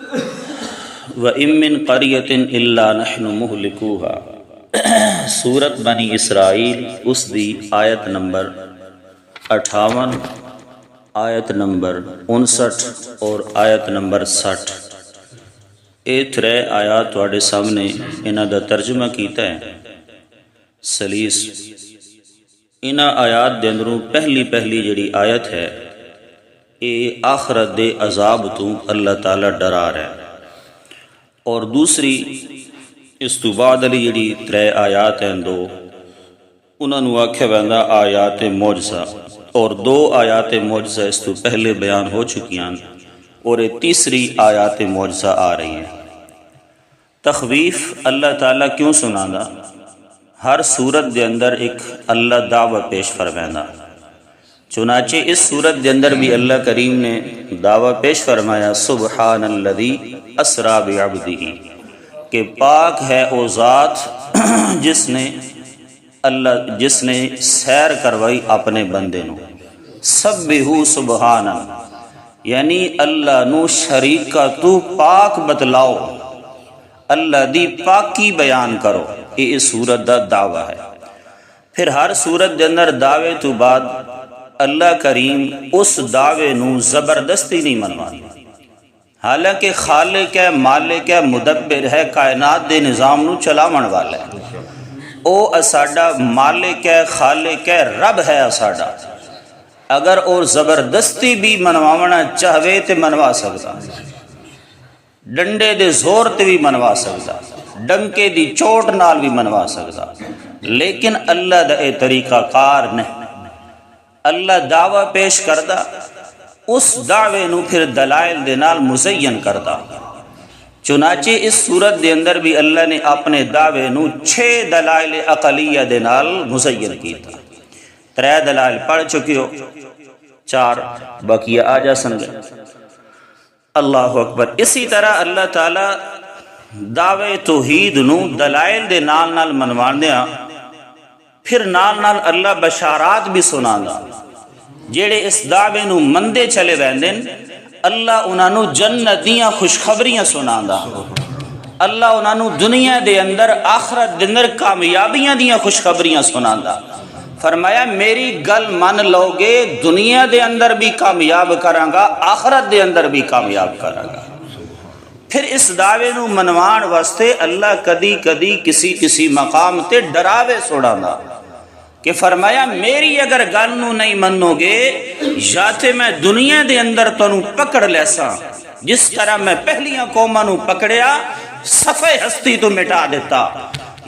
وَإِن مِّن قَرْيَةٍ إِلَّا نَحْنُ مُهْلِكُوهَا سورت بنی اسرائیل اس دی آیت نمبر 58 آیت نمبر 59 اور آیت نمبر 60 اے ترے آیات تواڈے سامنے انہاں دا ترجمہ کیتا ہے سلیس۔ انہاں آیات دے اندروں پہلی جڑی آیت ہے اے آخرت دے عذاب تو اللہ تعالی ڈرا رہا ہے، اور دوسری اس تو بعد علی جڑی ترے آیات ہیں دو انہوں نے آکھیا ویندا آیات معجزہ، اور دو آیات معجزہ اس تو پہلے بیان ہو چکی ہیں، اور یہ تیسری آیات معجزہ آ رہی ہیں۔ تخویف اللہ تعالیٰ کیوں سنانا؟ ہر صورت دے اندر ایک اللہ دعویٰ پیش فرمائنا، چنانچہ اس صورت دے اندر بھی اللہ کریم نے دعویٰ پیش فرمایا سبحان الذی اسرا بعبدہ، کہ پاک ہے وہ ذات جس نے سیر کروائی اپنے بندے نو۔ سبحو سبحانا یعنی اللہ نو شریکہ تو پاک بتلاؤ، اللہ دی پاکی بیان کرو، یہ اس صورت دا دعویٰ ہے۔ پھر ہر صورت دے اندر دعوے تو بعد اللہ کریم اس دعوے نو زبردستی نہیں منوانا، حالانکہ خالق ہے، مالک ہے، مدبر ہے، کائنات دے نظام نو چلاون والا ہے، او اساڈا مالک ہے، خالق ہے، رب ہے اساڈا۔ اگر او زبردستی بھی منواونا چاہوے تے منوا سکتا، ڈنڈے دے زور تے بھی منوا سکتا، ڈنکے دی چوٹ نال بھی منوا سکتا، لیکن اللہ دا اے طریقہ کار نہیں۔ اللہ دعویٰ پیش کردا، اس دعوے نو پھر دلائل دے نال مزین کردا۔ چنانچہ اس صورت دے اندر بھی اللہ نے اپنے دعوے نو 6 دلائل عقلیہ دے نال مزین کیتا۔ 3 دلائل پڑھ چکے ہو، 4 باقی آ جا سن گئے۔ اللہ اکبر۔ اسی طرح اللہ تعالی دعوے توحید نو دلائل دے نال نال منواندیاں، پھر نال نال اللہ بشارات بھی سناندا، جیڑے اس دعوے نو مندے چلے ویندن اللہ انہاں نو جنت دیاں خوشخبریاں سناندا، اللہ انہاں نو دنیا دے اندر آخرت دے اندر کامیابیاں دیاں خوشخبریاں سناندا۔ فرمایا میری گل من لو گے دنیا دے اندر بھی کامیاب کراں گا، آخرت دے اندر بھی کامیاب کراں گا۔ پھر اس دعوے نو منوان واسطے اللہ کدی کدی کسی مقام تے ڈراوے سوڑاندا، کہ فرمایا میری اگر گل نو نہیں منو گے یا تے میں دنیا دے اندر تنوں پکڑ لیساں، جس طرح میں پہلیاں قوماں نو پکڑیا صفحہ ہستی تو مٹا دیتا،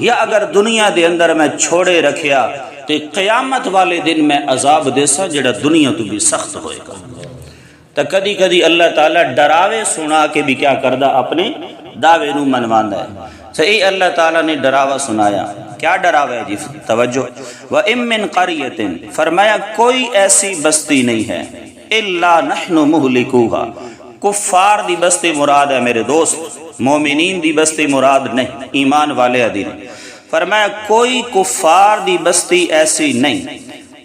یا اگر دنیا دے اندر میں چھوڑے رکھیا تے قیامت والے دن میں عذاب دیسا جڑا دنیا تو بھی سخت ہوئے گا۔ تو کدی کدی اللہ تعالیٰ ڈراوے سنا کے بھی کیا کردہ اپنے دعوے نو منواندہ ہے۔ صحیح اللہ تعالیٰ نے ڈراوا سنایا، کیا ڈراوا ہے جی؟ توجہ۔ وَإِن مِّن قَرْيَةٍ فرمایا کوئی ایسی بستی نہیں ہے إِلَّا نَحْنُ مُهْلِكُوهَا، کفار دی بستی مراد ہے میرے دوست، مومنین دی بستی مراد نہیں، ایمان والے ادین۔ فرمایا کوئی کفار دی بستی ایسی نہیں،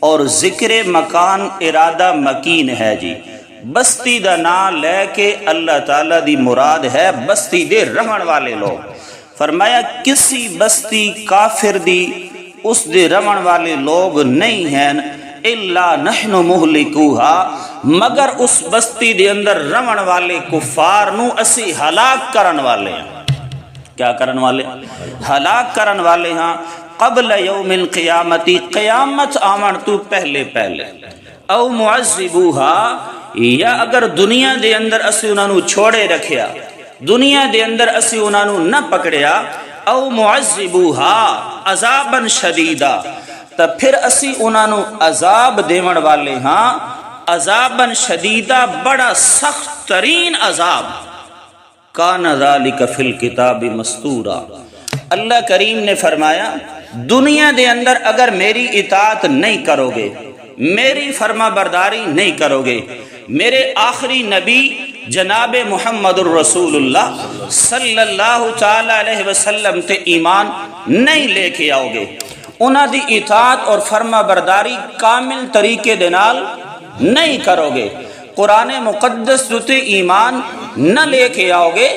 اور ذکر مکان ارادہ مکین ہے جی، بستی دا نام لے کے اللہ تعالیٰ دی مراد ہے بستی دے رہن والے لوگ۔ فرمایا کسی بستی کافر دی اس دے رہن والے لوگ نہیں ہیں، الا نحن مہلکوہا مگر اس بستی دے اندر رہن والے کفار نو اسی ہلاک کرن والے ہیں۔ کیا کرن والے؟ ہلاک کرن والے ہاں، قبل یوم القیامتی قیامت آمن تو پہلے او معذبوہا، یا اگر دنیا دے اندر اسی انہاں نو چھوڑے رکھیا، دنیا دے اندر اسی انہاں نو نہ پکڑیا، او معذبوہا عذابا شدیدا، تو پھر اسی انہاں نو عذاب دیون والے ہاں، عذابا شدیدا بڑا سخت ترین عذاب۔ کان ذالک فی الکتاب مستورا، اللہ کریم نے فرمایا دنیا دے اندر اگر میری اطاعت نہیں کرو گے، میری فرما برداری نہیں کرو گے، میرے آخری نبی جناب محمد الرسول اللہ صلی اللہ تعالی علیہ وسلم تے ایمان نہیں لے کے آؤ گے، انہاں دی اطاعت اور فرما برداری کامل طریقے دے نال نہیں کرو گے، قرآن مقدس تے ایمان نہ لے کے آؤ گے،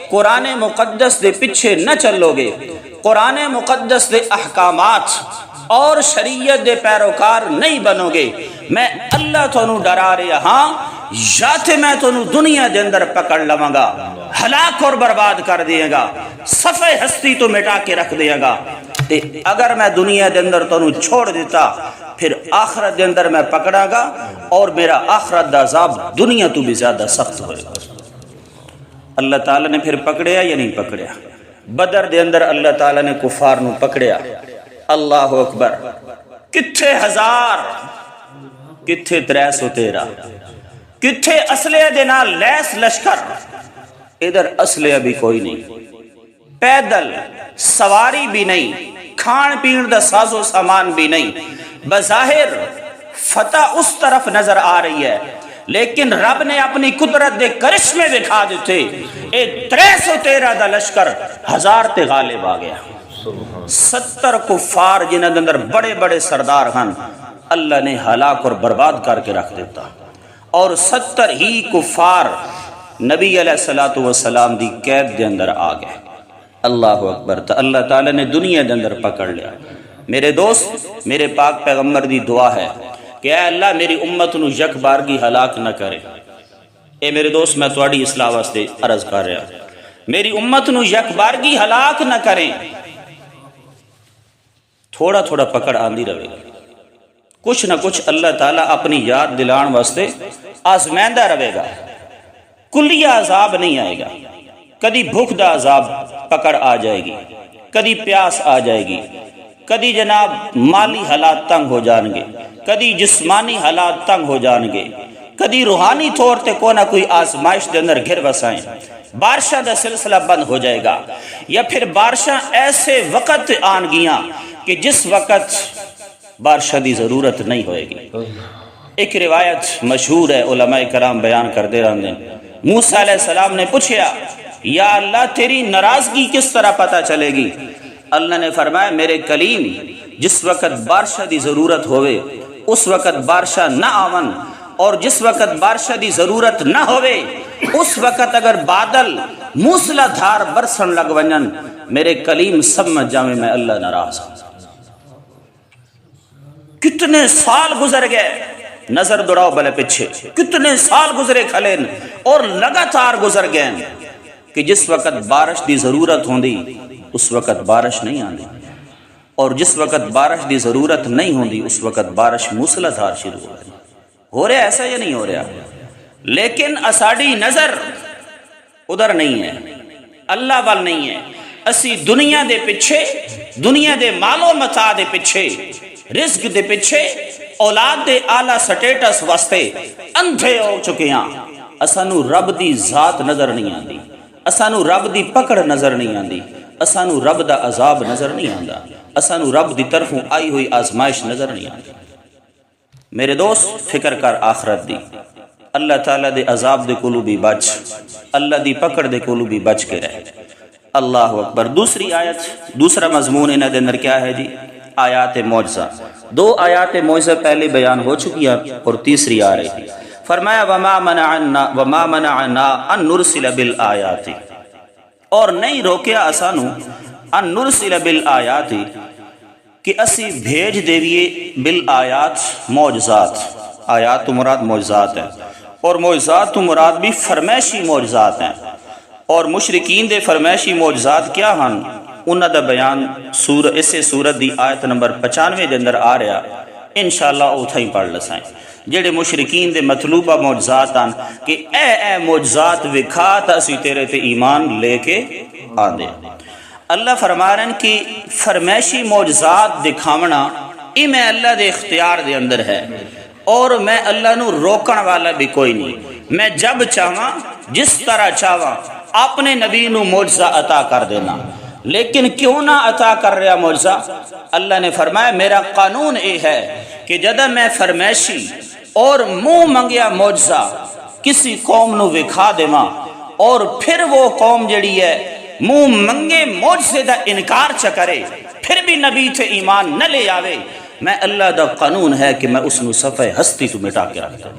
قرآن مقدس دے پیچھے نہ چلو گے، قرآن مقدس دے احکامات اور شریعت دے پیروکار نہیں بنو گے، میں اللہ تانوں ڈرا رہا ہاں، یا تے میں تانوں دنیا دے اندر پکڑ لواں گا، ہلاک اور برباد کر دیے گا، صفحہ ہستی تو مٹا کے رکھ دیے گا، تے اگر میں دنیا دے اندر تانوں چھوڑ دیتا پھر آخرت دے اندر میں پکڑا گا، اور میرا آخرت دا عذاب دنیا تو بھی زیادہ سخت ہوئے گا۔ اللہ تعالیٰ نے پھر پکڑیا یا نہیں پکڑیا؟ بدر دے اندر اللہ تعالیٰ نے کفار نو پکڑیا، اللہ اکبر، کتھے ہزار، کتھے 313، کتھے اسلحے دے نال لیس لشکر، ادھر اسلحہ بھی کوئی نہیں، پیدل سواری بھی نہیں، کھان پین دا ساز و سامان بھی نہیں، بظاہر فتح اس طرف نظر آ رہی ہے، لیکن رب نے اپنی قدرت دے کرشمے دکھا دیتے، اے 313 دا لشکر 1000 تے غالب آ گیا۔ 70 کفار جنہاں دے اندر بڑے بڑے سردار ہن، اللہ نے ہلاک اور برباد کر کے رکھ دیتا، اور 70 ہی کفار نبی علیہ الصلوۃ والسلام دی قید دے اندر آ گئے۔ اللہ اکبر، تو اللہ تعالیٰ نے دنیا دے اندر پکڑ لیا۔ میرے دوست، میرے پاک پیغمبر دی دعا ہے کہ اے اللہ میری امت نو یک بارگی ہلاک نہ کرے۔ اے میرے دوست، میں تواڈی اصلاح واسطے عرض کر رہا، میری امت نو یک بارگی ہلاک نہ کریں۔ تھوڑا تھوڑا پکڑ آندی رہے گا، کچھ نہ کچھ اللہ تعالیٰ اپنی یاد دلان واسطے آزمائندہ رہے گا، کلیہ عذاب نہیں آئے گا، کدی بھوک دا عذاب پکڑ آ جائے گی، کدی پیاس آ جائے گی، کدی جناب مالی حالات تنگ ہو جان گے، کدی جسمانی حالات تنگ ہو جان گے، کدی روحانی طور تے کوئی نہ کوئی آزمائش دے اندر گھر وسائیں، بارشاں دا سلسلہ بند ہو جائے گا، یا پھر بارشاں ایسے وقت آن گیاں کہ جس وقت بارشاں دی ضرورت نہیں ہوئے گی۔ ایک روایت مشہور ہے، علماء کرام بیان کردے رہندے ہیں، موسیٰ علیہ السلام نے پوچھا یا اللہ تیری ناراضگی کس طرح پتہ چلے گی؟ اللہ نے فرمایا میرے کلیم جس وقت بارشاں دی ضرورت ہوئے اس وقت بارشاں نہ آون، اور جس وقت بارشاں دی ضرورت نہ ہوئے اس وقت اگر بادل موسلا دھار برسن لگ ونجن، میرے کلیم سمجھ جاویں میں اللہ ناراض ہوں۔ کتنے سال گزر گئے، نظر دوڑاؤ بلے پیچھے، کتنے سال گزرے کھلین اور لگاتار گزر گئے کہ جس وقت بارش دی ضرورت ہوندی اس وقت بارش نہیں آندی، اور جس وقت بارش دی ضرورت نہیں ہوندی اس وقت بارش موسلا دھار شروع ہو رہا ہے۔ ایسا یا نہیں ہو رہا؟ لیکن اساڑی نظر ادھر نہیں ہے، اللہ وال نہیں ہے، اسی دنیا دے پیچھے، دنیا دے مال و متاع دے پیچھے، رزق دے پیچھے، اولاد دے اعلیٰ سٹیٹس واسطے اندھے ہو چکے ہیں۔ اسانو رب دی ذات نظر نہیں آندی، اسانو رب دی پکڑ نظر نہیں آندی، اسانو رب دا عذاب نظر نہیں آندا، اسانو رب دی طرفوں آئی ہوئی آزمائش نظر نہیں آندی۔ میرے دوست فکر کر آخرت دی، اللہ تعالیٰ دے عذاب دے کولو بھی بچ، اللہ دی پکڑ دے کولو بھی بچ کے رہے۔ اللہ اکبر۔ دوسری آیت، دوسرا مضمون انہاں دے اندر کیا ہے جی؟ آیات معجزہ۔ 2 آیات معجزہ پہلے بیان ہو چکی ہیں اور تیسری آ رہی ہے۔ فرمایا وما منعنا ان نرسل بالآیات، اور نہیں روکیا اسانو ان نرسل بالآیات کہ اسی بھیج دیویے بالآیات معجزات۔ آیات تو مراد معجزات ہیں، اور معجزات تو مراد بھی فرمائشی معجزات ہیں، اور مشرکین دے فرمائشی معجزات کیا ہن انہاں دا بیان اسے سورت دی آیت نمبر 95 دے اندر آ رہا، انشاءاللہ اوتھا ہی پڑھ لسائیں۔ جڑے مشرکین دے مطلوبہ معجزات آن کہ اے معجزات وکھا تا اسی تیرے تے ایمان لے کے آدھے۔ اللہ فرما رہے ہیں کہ فرمائشی معجزات دکھاونا ای میں اللہ دے اختیار دے اندر ہے، اور میں اللہ نو روکن والا بھی کوئی نہیں، میں جب چاہواں جس طرح چاہواں اپنے نبی نو معجزہ عطا کر دینا۔ لیکن کیوں نہ عطا کر رہا معجزہ؟ اللہ نے فرمایا میرا قانون اے ہے کہ جدہ میں فرمائشی اور منہ منگیا معجزہ کسی قوم نو وکھا دیواں، اور پھر وہ قوم جڑی ہے منہ منگے معجزے دا انکار چ کرے، پھر بھی نبی تے ایمان نہ لے آوے، میں اللہ دا قانون ہے کہ میں اس نو صفحہ ہستی تو مٹا کے رکھ دوں۔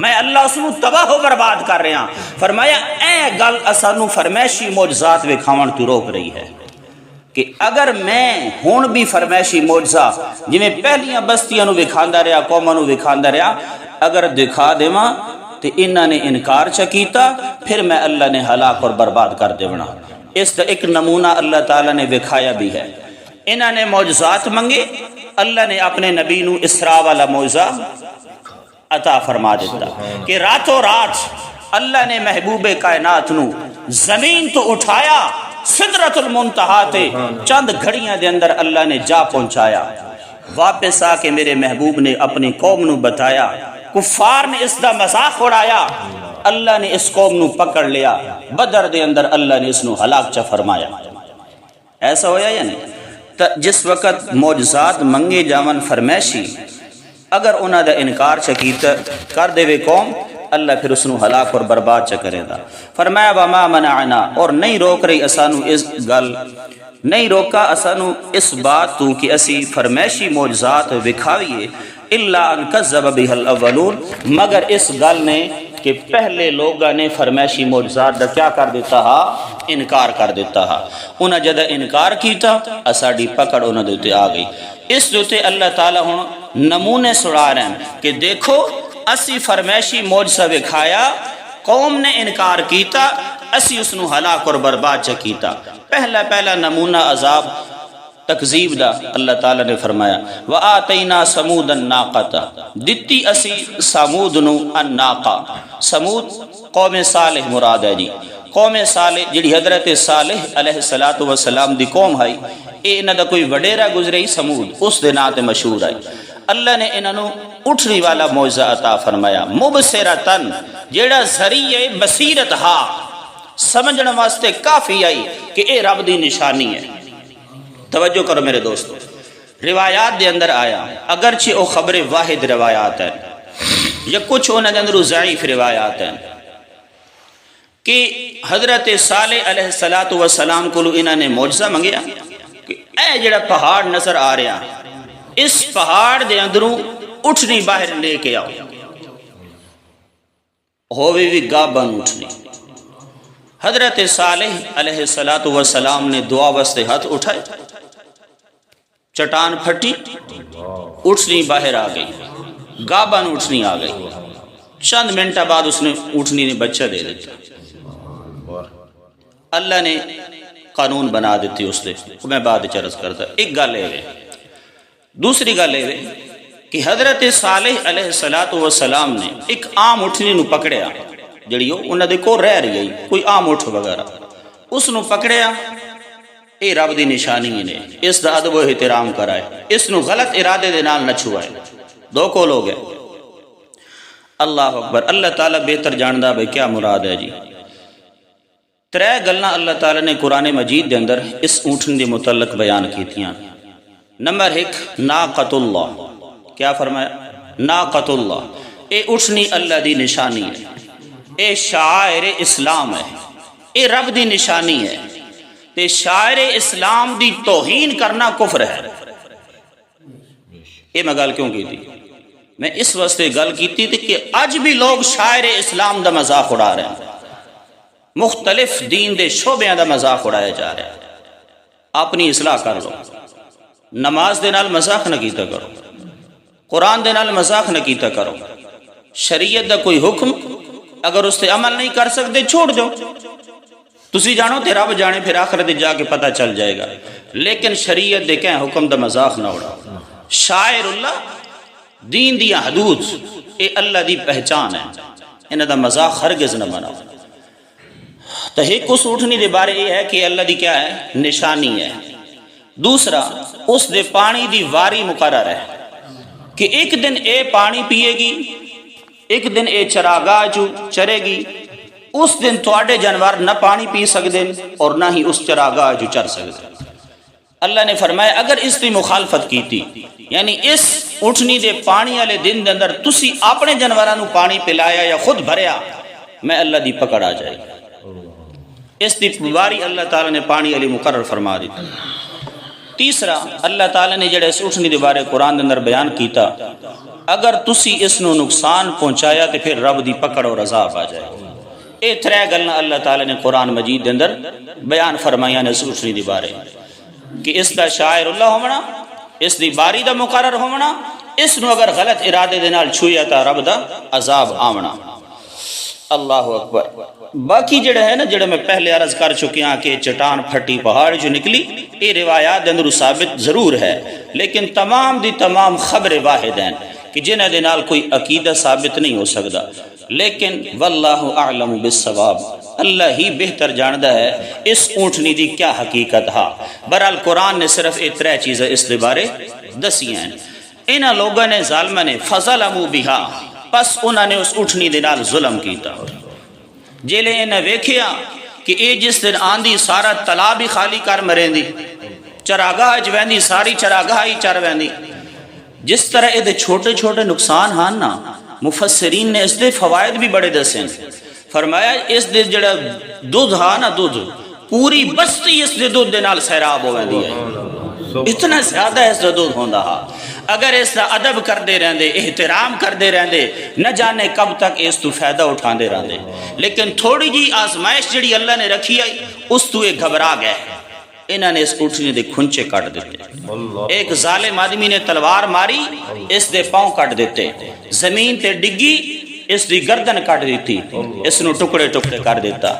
میں اللہ اس نو تباہ و برباد کر رہا. فرمایا اے گل اسانو فرمائشی معجزات وکھاون تو روک رہی ہے کہ اگر میں ہن بھی فرمائشی معجزہ جویں پہلیاں بستیاں نو وکھاندا رہیا قوماں نو وکھاندا رہیا اگر دکھا دیواں تے انہاں نے انکار چ کیتا پھر میں اللہ نے ہلاک اور برباد کر دیونا. اس دا ایک نمونہ اللہ تعالیٰ نے وکھایا بھی ہے. انہاں نے معجزات منگے, اللہ نے اپنے نبی نو اسراء والا معجزہ عطا فرما دیتا کہ راتوں رات اللہ نے محبوب کائنات نو زمین تو اٹھایا, سدرۃ المنتہا تے چند گھڑیاں دے اندر اللہ نے جا پہنچایا. واپس آ کے میرے محبوب نے اپنی قوم نو بتایا, کفار نے اس دا مذاق اڑایا, اللہ نے اس قوم نو پکڑ لیا, بدر دے اندر اللہ نے اس نو ہلاک چا فرمایا. ایسا ہویا یا نہیں؟ جس وقت معجزات منگے جاون فرمائشی اگر انہاں دا انکار چکیتا کر دے وے قوم, اللہ پھر اس نو ہلاک اور برباد چ کرے دا. فرمایا وما منعنا, اور نہیں روک رہی اسانو اس گل, نہیں روکا اسانو اس بات تو کہ اسی فرمائشی معجزات وکھاویے الا ان کذب بها الاولون, مگر اس گل نے کہ پہلے لوگاں نے فرمائشی معجزات دا کیا کر دیتا ہا, انکار کر دیتا ہا. انہاں جدہ انکار کیتا اساڈی پکڑ انہاں دے تے آ گئی. اس دے تے اللہ تعالی ہن نمونے سنا رہے ہیں کہ دیکھو اسی فرمائشی معجزہ وکھایا, قوم نے انکار کیتا, اسی اس نو ہلاک اور برباد چ کیتا. پہلا نمونہ عذاب تکذیب دا اللہ تعالیٰ نے فرمایا وآتینا سمود الناقۃ, دتی اسی سمود نو الناقہ. سمود قوم صالح مراد ہے جی. قوم صالح جڑی حضرت صالح علیہ السلام دی قوم ہے, اے انہاں دا کوئی وڈیرا گزرے سمود, اس دے نام تے مشہور ہے. اللہ نے انہاں نو اٹھنے والا معجزہ عطا فرمایا, مبصرتن, جیڑا ذریعہ بصیرت ہا, سمجھنے واسطے کافی آئی کہ اے رب دی نشانی ہے. توجہ کرو میرے دوستو, روایات دے اندر آیا, اگرچہ او خبر واحد روایات ہیں یا کچھ انہاں دے اندر ضعیف روایات ہیں, کہ حضرت صالح علیہ السلام کو انہاں نے معجزہ منگیا کہ اے جڑا پہاڑ نظر آ رہا, اس پہاڑ دے اندروں اٹھنی باہر لے کے آؤ, ہووی بھی گابن اٹھنی. حضرت صالح علیہ السلام نے دعا واسطے ہاتھ اٹھائے, چٹان پھٹی, اٹھنی باہر آ گئی, گابن اٹھنی آ گئی. چند منٹہ بعد اس نے اٹھنی نے بچہ دے دیتا. اللہ نے قانون بنا دیتی اس نے, میں بعد چرز کرتا. ایک گل ہے. دوسری گل ہے کہ حضرت صالح علیہ السلام نے ایک عام اٹھنی نو پکڑیا, جڑی انہاں دے کول رہ رہی ہے, کوئی عام اٹھ وغیرہ, اس نو پکڑیا, اے رب دی نشانی نے, اس دا ادب و احترام کرائے, اس نو غلط ارادے دے نال نہ چھوائے. دو کول ہو گئے. اللہ اکبر. اللہ تعالیٰ بہتر جاندا بھئی کیا مراد ہے جی. ترے گلاں اللہ تعالیٰ نے قرآن مجید دے اندر اس اونٹن دے متعلق بیان کیتیاں. نمبر 1 ناقۃ اللہ, کیا فرمایا, ناقۃ اللہ, اے اٹھنی اللہ دی نشانی ہے, اے شاعر اسلام ہے, اے رب دی نشانی ہے. تے شاعر اسلام دی توہین کرنا کفر ہے. اے میں گل کیوں کی تھی, میں اس واسطے گل کیتی تھی کہ اج بھی لوگ شاعر اسلام دا مذاق اڑا رہے ہیں, مختلف دین دے شعبیاں دا مذاق اڑایا جا رہا ہے. اپنی اصلاح کر لو. نماز دے نال مذاق نہ کیتا کرو, قرآن دے نال مذاق نہ کیتا کرو. شریعت دا کوئی حکم اگر اس تے عمل نہیں کر سکتے چھوڑ دو, تسی جانو تے رب جانے, پھر آخرت جا کے پتہ چل جائے گا. لیکن شریعت دے کہیں حکم دا مذاق نہ اڑاؤ. شاعر اللہ, دین دی حدود, اے اللہ دی پہچان ہے, انہاں دا مذاق ہرگز نہ بناؤ. تو ایک اس اٹھنی دے بارے یہ ہے کہ اللہ دی کیا ہے, نشانی ہے. دوسرا اس دے پانی دی واری مقرر ہے کہ ایک دن اے پانی پیے گی, ایک دن اے چراگاہ جو چرے گی. اس دن تواڈے جانور نہ پانی پی سکتے اور نہ ہی اس چراگاہ جو چر سکتے. اللہ نے فرمایا اگر اس دی مخالفت کیتی, یعنی اس اٹھنی دے پانی والے دن دے اندر تسی اپنے جانوراں نو پانی پلایا یا خود بھریا, میں اللہ دی پکڑ آ جائے گی. اس دی واری اللہ تعالیٰ نے پانی والی مقرر فرما دی. تیسرا اللہ تعالیٰ نے جڑے اس اٹھنی دے بارے قرآن دے اندر بیان کیتا اگر تسی اس نو نقصان پہنچایا تو پھر رب دی پکڑ اور عذاب آ جائے. اے ترے گلاں اللہ تعالی نے قرآن مجید دے اندر بیان فرمائیاں نے سوچنی دی بارے کہ اس دا شاعر اللہ ہونا، اس دی باری دا مقرر ہونا، اس نو اگر غلط ارادے دے نال چھویا تا رب دا عذاب آونا. اللہ اکبر. باقی جڑا ہے نا، جڑا میں پہلے عرض کر چکیاں کہ چٹان پھٹی پہاڑ جو نکلی، یہ روایات دے اندر ثابت ضرور ہے، لیکن تمام دی تمام خبر واحد ہیں کہ جنہ دے نال کوئی عقیدہ ثابت نہیں ہو سکتا. لیکن واللہ اعلم بالصواب، اللہ ہی بہتر جاندہ ہے اس اونٹنی دی کیا حقیقت ہا. برحال قرآن نے صرف اترے چیزیں اس دے بارے دسی ہیں. انہاں لوگوں نے ظالمہ نے فظلموا بہا، پس انہوں نے اس اٹھنی دے نال ظلم کیتا. جیلے انہیں ویکھیا کہ اے جس دن آندی سارا تلا بھی خالی کر مرین دی، چراگاہ جویندی ساری چراگاہ ہی چر ویندی. جس طرح اے دے چھوٹے چھوٹے نقصان ہاں نا، مفسرین نے اس دے فوائد بھی بڑے دسیں. فرمایا اس دے جڑا دودھ ہاں نا، دودھ پوری بستی اس دے دودھ دے نال سیراب ہو ویندی ہے. اتنا زیادہ اس دا دودھ ہوندا ہا. اگر اس دا ادب کر دے رہندے، احترام کر دے رہندے، نہ جانے کب تک اس تو فائدہ اٹھان دے رہندے. لیکن تھوڑی جی آزمائش جڑی اللہ نے رکھی آئی، اس تو ایک گھبرا گئے. انہوں نے اس اٹھنی دے کھنچے کٹ دیتے. ایک ظالم آدمی نے تلوار ماری، اس دے پاؤں کٹ دیتے. زمین تے ڈگی، اس دی گردن کٹ دیتی، اس نو ٹکڑے ٹکڑے کر دیتا.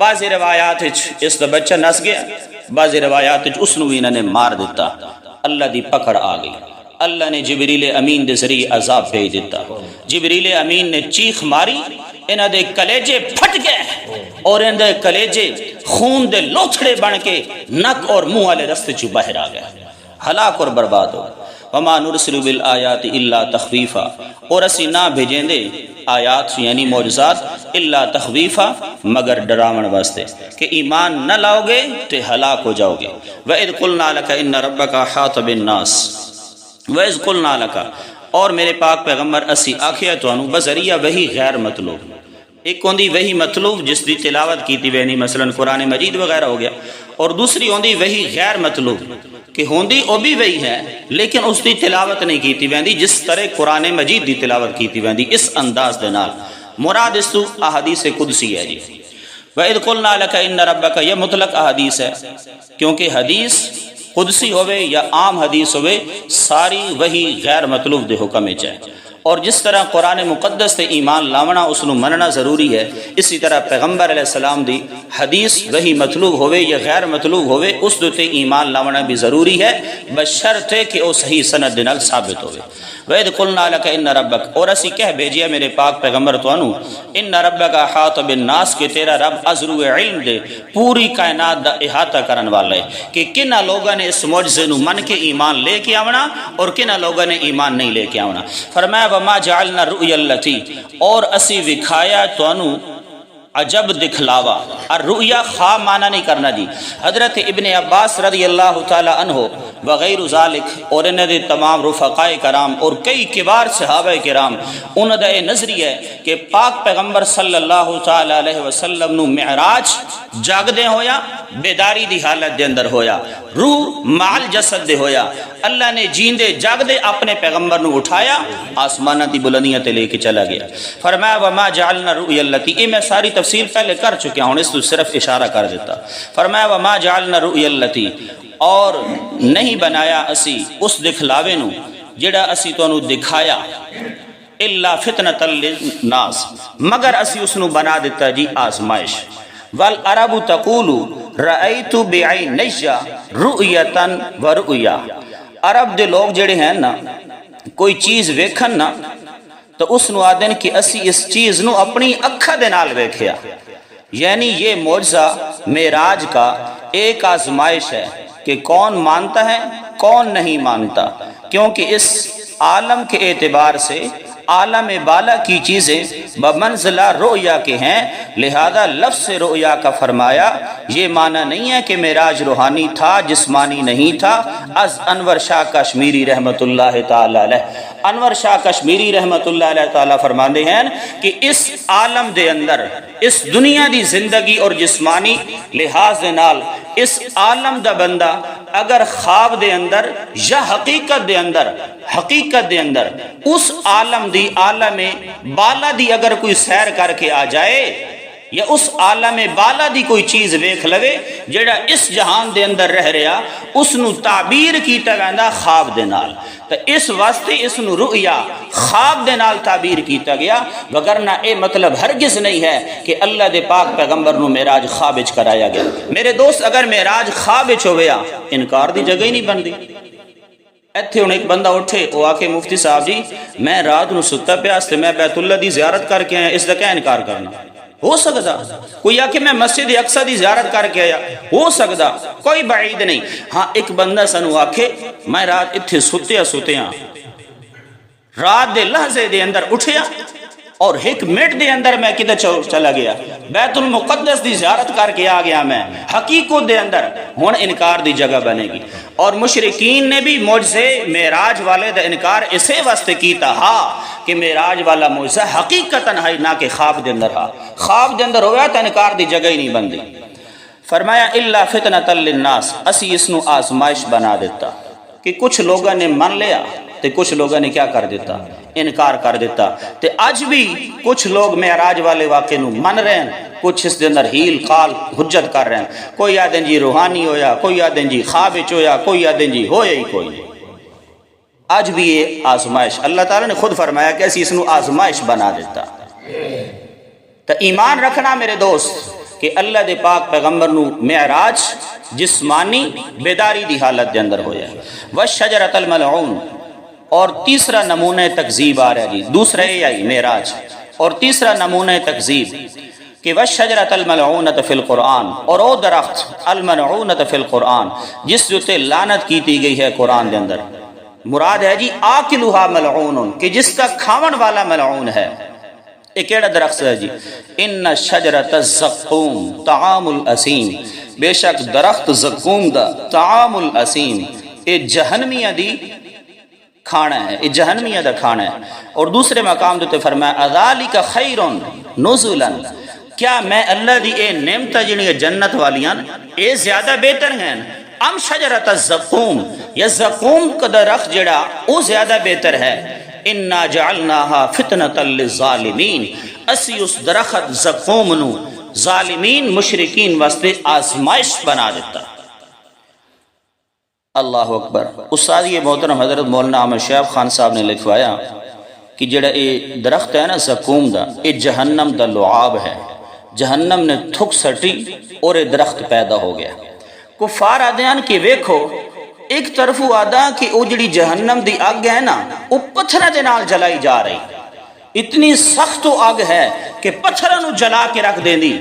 بعض روایات اس دا بچہ نس گیا، بعض روایات اس نو انہوں نے مار دیتا. اللہ دی پکڑ آ گئی. اللہ نے جبریل امین دے ذریعے عذاب بھیج دیتا. جبریل امین نے چیخ ماری، انہاں دے کلیجے پھٹ گئے اور انہاں دے کلیجے خون دے لوتھڑے بن کے نک اور منہ والے رستے چوں باہر آ گئے. ہلاک اور برباد ہو. وما نرسل بالآیات الا تخویفا، اور اسی نہ بھیجیں دے آیات یعنی معجزات الا تخویفا مگر ڈراون واسطے کہ ایمان نہ لاؤ گے تو ہلاک ہو جاؤ گے. وَإِذْ قُلْنَا لَكَ إِنَّ رَبَّكَ أَحَاطَ بِالنَّاسِ وَإِذْ قُلْنَا لَكَ، اور میرے پاک پیغمبر اسی آکھیا تو انو بذریعہ وہی غیر مطلوب. ایک ہوندی وہی مطلوب جس دی تلاوت کی تھی بینی، مثلا قرآن مجید وغیرہ ہو گیا، اور دوسری ہوندی وہی غیر مطلوب کہ ہوندی او بھی وہی ہے لیکن اس دی تلاوت نہیں کی تھی بینی جس طرح قرآن مجید دی تلاوت کی تھی بینی. اس انداز دے نال مراد اس تو احادیث قدسی ہے. جی وَإِذْ قُلْنَا لَكَ إِنَّ رَبَّكَ، یہ مطلق احادیث ہے کیونکہ حدیث قدسی ہوئے یا عام حدیث ہوئے ساری وہی غیر مطلوب دے حکم چاہے. اور جس طرح قرآن مقدس تے ایمان لاونا اس نو مننا ضروری ہے، اسی طرح پیغمبر علیہ السلام دی حدیث وہی مطلوب ہوئے یا غیر مطلوب ہوئے اس دو تے ایمان لاونا بھی ضروری ہے، بشرط کہ او صحیح سند دے نال ثابت ہوئے. وَإِذْ قُلْنَا لَكَ إِنَّ رَبَّكَ، اور اسی کہہ بھیجیا میرے پاک پیغمبر تو انو اِنَّ رَبَّكَ أَحَاطَ بِالنَّاسِ کہ تیرا رب عزرو علم دے پوری کائنات دا احاطہ کرن والا ہے کہ کنہ لوگوں نے اس معجزے نو من کے ایمان لے کے آونا اور کنہ لوگوں نے ایمان نہیں لے کے آونا. فرمایا وَمَا جَعَلْنَا الرُّؤْيَا الَّتِي، اور اسی وکھایا تو انو عجب دکھلاوا. الرؤیا خواب معنی نہیں کرنا جی. حضرت ابن عباس رضی اللہ تعالی عنہ وغیر ذالک اور انہوں نے تمام رفقائے کرام اور کئی کبار صحابہ کرام انہوں نے نظریہ ہے کہ پاک پیغمبر صلی اللہ تعالی علیہ وسلم نو معراج جاگ دے ہویا، بیداری دی حالت دے اندر ہویا، روح مال جسد دے ہویا. اللہ نے جیندے جاگ دے اپنے پیغمبر نو اٹھایا، آسمانہ دی بلندیاں تے لے کے چلا گیا. فرمایا وما جعلنا الرؤیا التي، یہ میں ساری تفصیل پہلے کر چکا ہوں، اس تو صرف اشارہ کر دیتا. فرمایا وما جعلنا الرؤیا التي، اور نہیں بنایا اسی اس دکھلاوے نو جڑا اسی تو انو دکھایا، الا فتنۃ للناس مگر اسی اس نو بنا دیتا جی آزمائش. والعرب تقول رأیت بعینی رؤیتا ورؤیا، عرب دے لوگ جڑے ہیں نا کوئی چیز ویکھن نا تو اس نو آدن کہ اسی اس چیز نو اپنی اکھا دے نال ویکھیا. یعنی یہ معجزہ معراج کا ایک آزمائش ہے کہ کون مانتا ہے کون نہیں مانتا، کیونکہ اس عالم کے اعتبار سے عالم بالا کی چیزیں بمنزلہ رؤیا کے ہیں، لہذا لفظ رؤیا کا فرمایا یہ معنی نہیں ہے کہ معراج روحانی تھا جسمانی نہیں تھا. از انور شاہ کشمیری رحمت اللہ تعالی علیہ، انور شاہ کشمیری رحمت اللہ علیہ تعالی فرماندے ہیں کہ اس عالم دے اندر اس دنیا دی زندگی اور جسمانی لحاظ دے نال اس عالم دا بندہ اگر خواب دے اندر یا حقیقت دے اندر اس عالم دی عالم بالا دی اگر کوئی سیر کر کے آ جائے یا اس عالم بالا دی کوئی چیز ویکھ لوے جڑا اس جہان دے اندر رہ رہا اس نو تعبیر کیتا گیا خواب دے نال، تو اس واسطے اس نو رؤیا خواب دے نال تعبیر کیتا گیا، وگرنہ اے مطلب ہرگز نہیں ہے کہ اللہ دے پاک پیغمبر نو معراج خواب وچ کرایا گیا۔ میرے دوست اگر معراج خواب وچ ہویا انکار دی جگہ ہی نہیں بندی۔ ایتھے ہن ایک بندہ اٹھے وہ آ کے مفتی صاحب جی میں رات نو ستا پیا تے میں بیت اللہ دی زیارت کر کے آیا، اس دا کیا انکار کرنا؟ ہو سکتا کوئی آ کے میں مسجد اقصی دی زیارت کر کے آیا، ہو سکتا، کوئی بعید نہیں۔ ہاں ایک بندہ سنو آکھے میں رات اتھے ستیا رات دے لحظے دے اندر اٹھیا اور ایک منٹ دے اندر میں کدھر چلا گیا بیت المقدس دی زیارت کر کے آ گیا، میں حقیقت دے اندر ہن انکار دی جگہ بنے گی۔ اور مشرکین نے بھی معجزے معراج والے دا انکار اسے واسطے کیتا ہا کہ معراج والا معجزہ حقیقتاً ہے نہ کہ خواب دے اندر ہا، خواب دے اندر ہویا تو انکار دی جگہ ہی نہیں بندی۔ فرمایا الا فتنۃ للناس، اسی اس نو آزمائش بنا دیتا کہ کچھ لوگوں نے من لیا تے کچھ لوگوں نے کیا کر دیتا؟ انکار کر دیتا۔ تے اج بھی کچھ لوگ معراج والے واقعے نو من رہے ہیں، کچھ اس دے اندر ہیل قال حجت کر رہے ہیں، کوئی آدن جی روحانی ہویا، کوئی آدن جی خواب وچ ہویا، کوئی آدن جی ہویا ہی کوئی نہیں۔ آج بھی یہ آزمائش اللہ تعالیٰ نے خود فرمایا کہ اسی اس نو آزمائش بنا دیتا۔ تو ایمان رکھنا میرے دوست کہ اللہ دے پاک پیغمبر نو معراج جسمانی بیداری دی حالت دے اندر ہویا۔ والشجرۃ الملعون، اور تیسرا نمونہ تکذیب آ رہا ہے جی، دوسرا یہ آئی معراج، اور تیسرا نمونہ تکذیب کہ والشجرۃ الملعونۃ فی القرآن، اور او درخت الملعونۃ فی القرآن جس جو تے لعنت کیتی گئی ہے قرآن دے اندر، مراد ہے جی آکلھا ملعون، کہ جس کا کھاون والا ملعون ہے۔ ایک کیڑا درخت ہے جی؟ ان شجرۃ الزقوم طعام الاسیم، بے شک درخت زقوم دا طعام الاسیم اے جہنمیہ دی کھانا ہے، اے جہنمیہ دا کھانا ہے۔ اور دوسرے مقام تے فرمایا اذالک خیر نزلا، کیا میں اللہ دی اے نعمت جڑی جنت والیاں اے زیادہ بہتر ہیں ام شجرۃ الزقوم، یا زقوم کا درخت جڑا او زیادہ بہتر ہے۔ انا جعلناها فتنۃ للظالمین، اسی اس درخت زقوم نو ظالمین مشرکین واسطے آزمائش بنا دیتا۔ اللہ اکبر۔ استاد یہ محترم حضرت مولانا احمد شہاب خان صاحب نے لکھوایا کہ جڑا یہ درخت ہے نا زقوم دا، یہ جہنم دا لعاب ہے، جہنم نے تھک سٹی اور یہ درخت پیدا ہو گیا۔ کفار آدھیان کہ ویکھو ایک طرف آدھا کہ او جڑی جہنم دی آگ ہے نا وہ پتھرہ دے نال جلائی جا رہی، اتنی سخت آگ ہے کہ پتھرہ نو جلا کے رکھ دیں دی،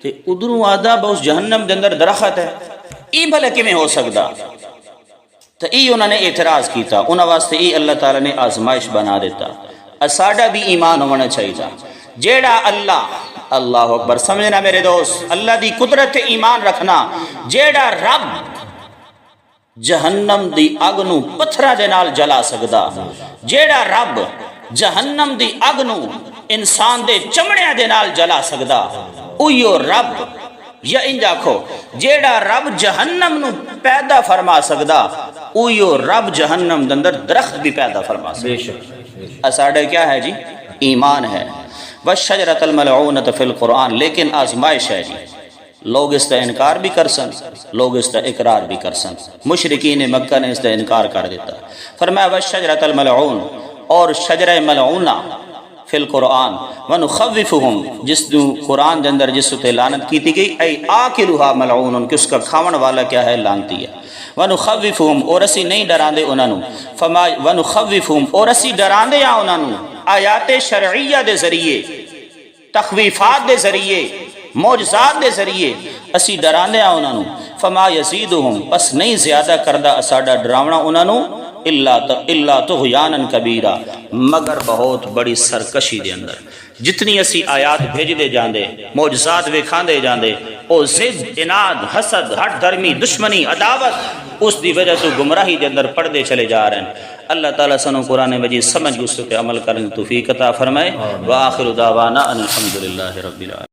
تے ادھروں آدھا بہت جہنم دے اندر درخت ہے، ای بھلے کی میں ہو سکتا؟ تو ای انہوں نے اعتراض کیتا، انہوں واسطے ای اللہ تعالیٰ نے آزمائش بنا دیتا۔ اساڑا بھی ایمان ہونا چاہیے تھا جیڑا اللہ اکبر، سمجھنا میرے دوست، اللہ دی قدرت ایمان رکھنا، جیڑا رب جہنم دی اگ نو پتھرہ دے نال جلا سکدا، جیڑا رب جہنم دی اگ نو انسان دے چمڑیاں دے نال جلا سکدا، اوہی رب، یا انج آکھو جیڑا رب جہنم نو پیدا فرما سکدا اوہی رب جہنم دے اندر درخت بھی پیدا فرما سکدا۔ اساڑے کیا ہے جی؟ ایمان ہے۔ والشجرۃ الملعونۃ فی القرآن، لیکن آزمائش ہے جی، لوگ اس کا انکار بھی کر سن، لوگ اس کا اقرار بھی کر سن۔ مشرکین مکہ نے اس کا انکار کر دیتا۔ فرمایا والشجرۃ الملعون، اور شجرہ ملعونہ فی القرآن، ونخوفہم، جس دو قرآن دے اندر جس تے لعنت کیتی گئی، اے آکلھا ملعون، کہ اس کا کھاون والا کیا ہے؟ لعنتی ہے۔ ونخوفہم، اور اسی نہیں ڈراندے انہوں، فما ونخوفہم، اور اسی ڈراندے آ انہوں آیات شرعیہ دے ذریعے، تخویفات دے ذریعے، معجزات دے ذریعے اسی ڈرانے آ انہوں، فما یزیدہم، بس نہیں زیادہ کردہ اساڑا ڈراونا انہوں، اللہ طغیانا کبیرا، مگر بہت بڑی سرکشی دے اندر۔ جتنی اسی آیات بھیج دے جاندے، معجزات وکھان دے جاندے، او ضد، اناد، حسد، ہٹ دھرمی، دشمنی، عداوت، اس دی وجہ سے گمراہی دے اندر پڑھتے چلے جا رہے ہیں۔ اللہ تعالیٰ سنو قرآن مجید سمجھ اس پہ عمل کرنے توفیق عطا فرمائے۔ وآخر دعوانا ان الحمدللہ رب العالمین۔